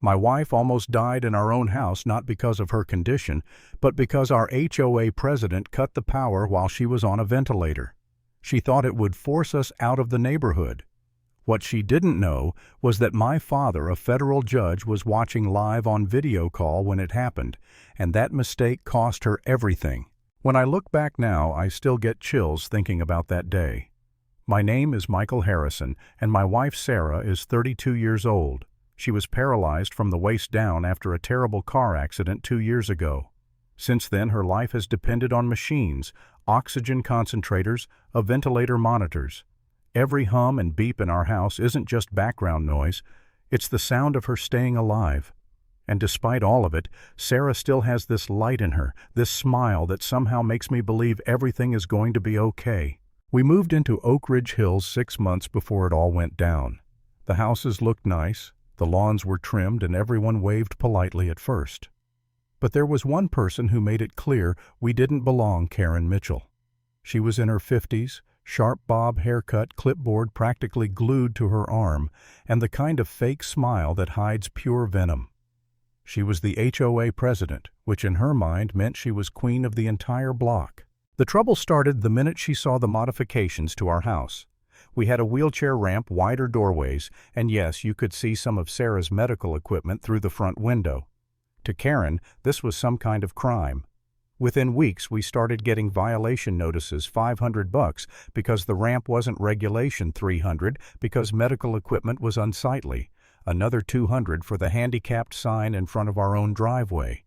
My wife almost died in our own house not because of her condition, but because our HOA president cut the power while she was on a ventilator. She thought it would force us out of the neighborhood. What she didn't know was that my father, a federal judge, was watching live on video call when it happened, and that mistake cost her everything. When I look back now, I still get chills thinking about that day. My name is Michael Harrison, and my wife Sarah is 32 years old. She was paralyzed from the waist down after a terrible car accident 2 years ago. Since then, her life has depended on machines, oxygen concentrators, ventilator monitors. Every hum and beep in our house isn't just background noise, it's the sound of her staying alive. And despite all of it, Sarah still has this light in her, this smile that somehow makes me believe everything is going to be okay. We moved into Oak Ridge Hills 6 months before it all went down. The houses looked nice. The lawns were trimmed and everyone waved politely at first. But there was one person who made it clear we didn't belong, Karen Mitchell. She was in her 50s, sharp bob haircut, clipboard practically glued to her arm, and the kind of fake smile that hides pure venom. She was the HOA president, which in her mind meant she was queen of the entire block. The trouble started the minute she saw the modifications to our house. We had a wheelchair ramp, wider doorways, and yes, you could see some of Sarah's medical equipment through the front window. To Karen, this was some kind of crime. Within weeks, we started getting violation notices, $500 because the ramp wasn't regulation, $300 because medical equipment was unsightly, another $200 for the handicapped sign in front of our own driveway.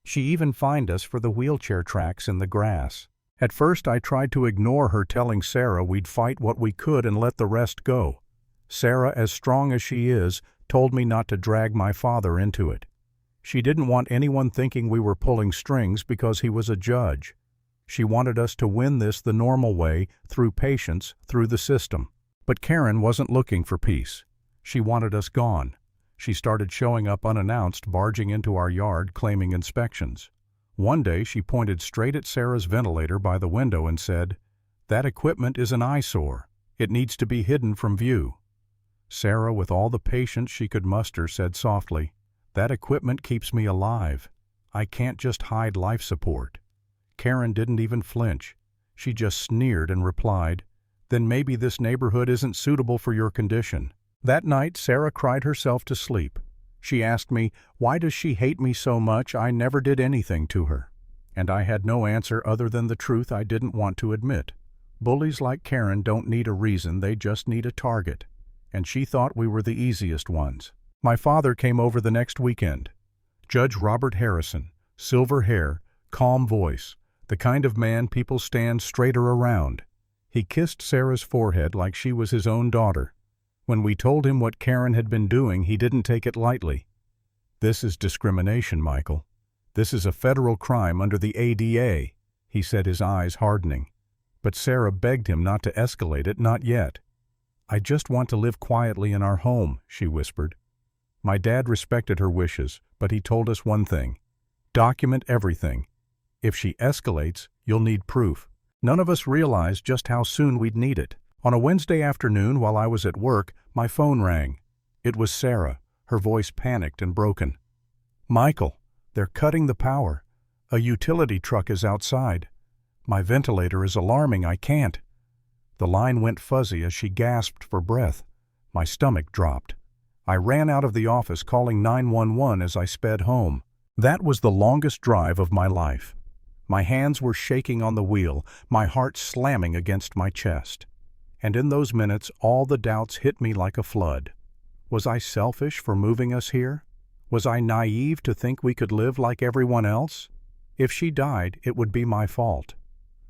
She even fined us for the wheelchair tracks in the grass. At first, I tried to ignore her, telling Sarah we'd fight what we could and let the rest go. Sarah, as strong as she is, told me not to drag my father into it. She didn't want anyone thinking we were pulling strings because he was a judge. She wanted us to win this the normal way, through patience, through the system. But Karen wasn't looking for peace. She wanted us gone. She started showing up unannounced, barging into our yard, claiming inspections. One day, she pointed straight at Sarah's ventilator by the window and said, "That equipment is an eyesore. It needs to be hidden from view." Sarah, with all the patience she could muster, said softly, "That equipment keeps me alive. I can't just hide life support." Karen didn't even flinch. She just sneered and replied, "Then maybe this neighborhood isn't suitable for your condition." That night, Sarah cried herself to sleep. She asked me, why does she hate me so much? I never did anything to her. And I had no answer other than the truth I didn't want to admit. Bullies like Karen don't need a reason, they just need a target. And she thought we were the easiest ones. My father came over the next weekend. Judge Robert Harrison, silver hair, calm voice, the kind of man people stand straighter around. He kissed Sarah's forehead like she was his own daughter. When we told him what Karen had been doing, he didn't take it lightly. "This is discrimination, Michael. This is a federal crime under the ADA," he said, his eyes hardening. But Sarah begged him not to escalate it, not yet. "I just want to live quietly in our home," she whispered. My dad respected her wishes, but he told us one thing: document everything. If she escalates, you'll need proof. None of us realized just how soon we'd need it. On a Wednesday afternoon, while I was at work, my phone rang. It was Sarah, her voice panicked and broken. "Michael, they're cutting the power. A utility truck is outside. My ventilator is alarming, I can't." The line went fuzzy as she gasped for breath. My stomach dropped. I ran out of the office, calling 911 as I sped home. That was the longest drive of my life. My hands were shaking on the wheel, my heart slamming against my chest. And in those minutes, all the doubts hit me like a flood. Was I selfish for moving us here? Was I naive to think we could live like everyone else? If she died, it would be my fault.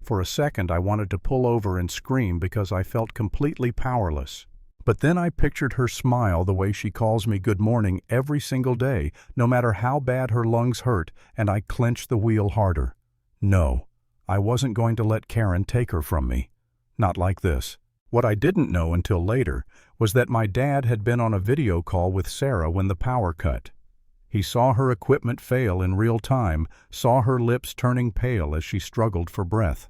For a second, I wanted to pull over and scream because I felt completely powerless. But then I pictured her smile the way she calls me good morning every single day, no matter how bad her lungs hurt, and I clenched the wheel harder. No, I wasn't going to let Karen take her from me. Not like this. What I didn't know until later was that my dad had been on a video call with Sarah when the power cut. He saw her equipment fail in real time, saw her lips turning pale as she struggled for breath,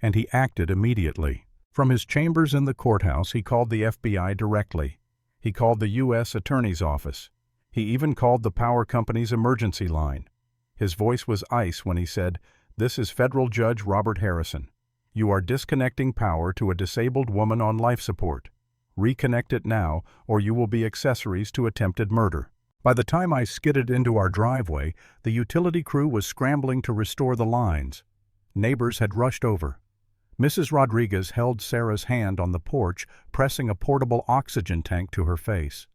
and he acted immediately. From his chambers in the courthouse, he called the FBI directly. He called the U.S. Attorney's Office. He even called the power company's emergency line. His voice was ice when he said, "This is Federal Judge Robert Harrison. You are disconnecting power to a disabled woman on life support. Reconnect it now, or you will be accessories to attempted murder." By the time I skidded into our driveway, the utility crew was scrambling to restore the lines. Neighbors had rushed over. Mrs. Rodriguez held Sarah's hand on the porch, pressing a portable oxygen tank to her face.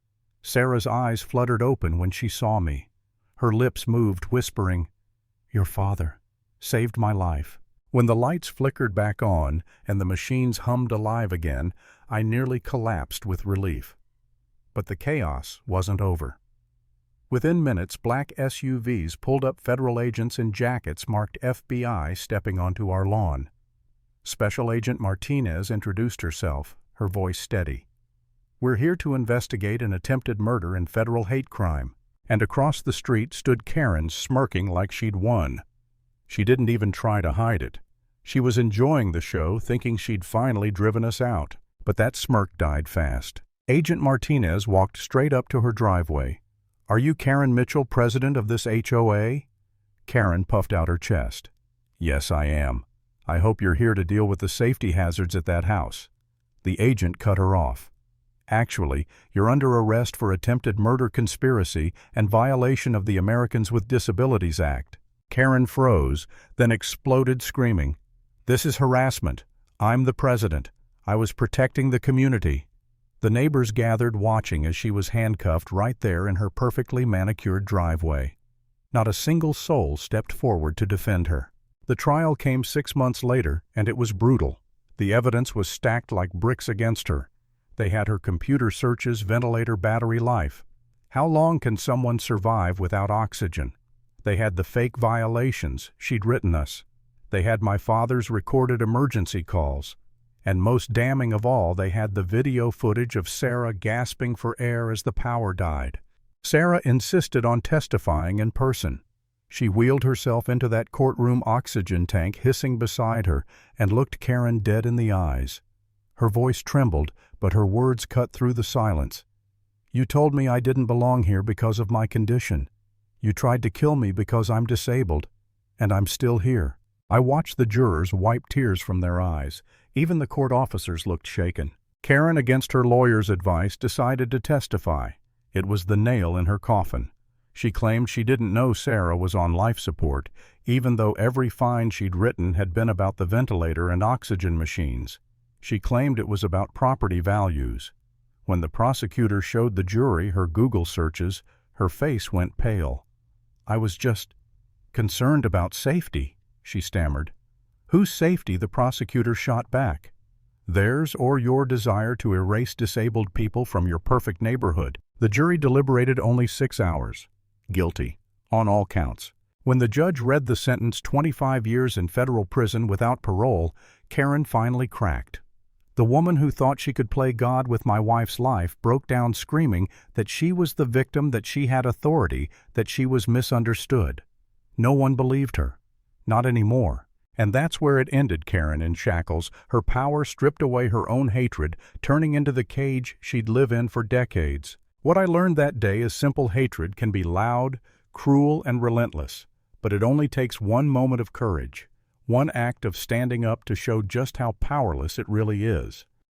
Sarah's eyes fluttered open when she saw me. Her lips moved, whispering, "Your father saved my life." When the lights flickered back on and the machines hummed alive again, I nearly collapsed with relief. But the chaos wasn't over. Within minutes, black SUVs pulled up federal agents in jackets marked FBI stepping onto our lawn. Special Agent Martinez introduced herself, her voice steady. "We're here to investigate an attempted murder and federal hate crime." And across the street stood Karen, smirking like she'd won. She didn't even try to hide it. She was enjoying the show, thinking she'd finally driven us out. But that smirk died fast. Agent Martinez walked straight up to her driveway. "Are you Karen Mitchell, president of this HOA?" Karen puffed out her chest. "Yes, I am. I hope you're here to deal with the safety hazards at that house." The agent cut her off. "Actually, you're under arrest for attempted murder conspiracy and violation of the Americans with Disabilities Act." Karen froze, then exploded screaming, "This is harassment. I'm the president. I was protecting the community." The neighbors gathered watching as she was handcuffed right there in her perfectly manicured driveway. Not a single soul stepped forward to defend her. The trial came 6 months later, and it was brutal. The evidence was stacked like bricks against her. They had her computer searches, ventilator, battery life. How long can someone survive without oxygen? They had the fake violations she'd written us. They had my father's recorded emergency calls. And most damning of all, they had the video footage of Sarah gasping for air as the power died. Sarah insisted on testifying in person. She wheeled herself into that courtroom oxygen tank, hissing beside her, and looked Karen dead in the eyes. Her voice trembled, but her words cut through the silence. "You told me I didn't belong here because of my condition. You tried to kill me because I'm disabled, and I'm still here." I watched the jurors wipe tears from their eyes. Even the court officers looked shaken. Karen, against her lawyer's advice, decided to testify. It was the nail in her coffin. She claimed she didn't know Sarah was on life support, even though every fine she'd written had been about the ventilator and oxygen machines. She claimed it was about property values. When the prosecutor showed the jury her Google searches, her face went pale. "I was just concerned about safety," she stammered. "Whose safety?" the prosecutor shot back. "Theirs or your desire to erase disabled people from your perfect neighborhood." The jury deliberated only 6 hours. Guilty, on all counts. When the judge read the sentence, 25 years in federal prison without parole, Karen finally cracked. The woman who thought she could play God with my wife's life broke down screaming that she was the victim, that she had authority, that she was misunderstood. No one believed her. Not anymore. And that's where it ended. Karen in shackles, her power stripped away, her own hatred turning into the cage she'd live in for decades. What I learned that day is simple: hatred can be loud, cruel, and relentless, but it only takes one moment of courage, one act of standing up to show just how powerless it really is.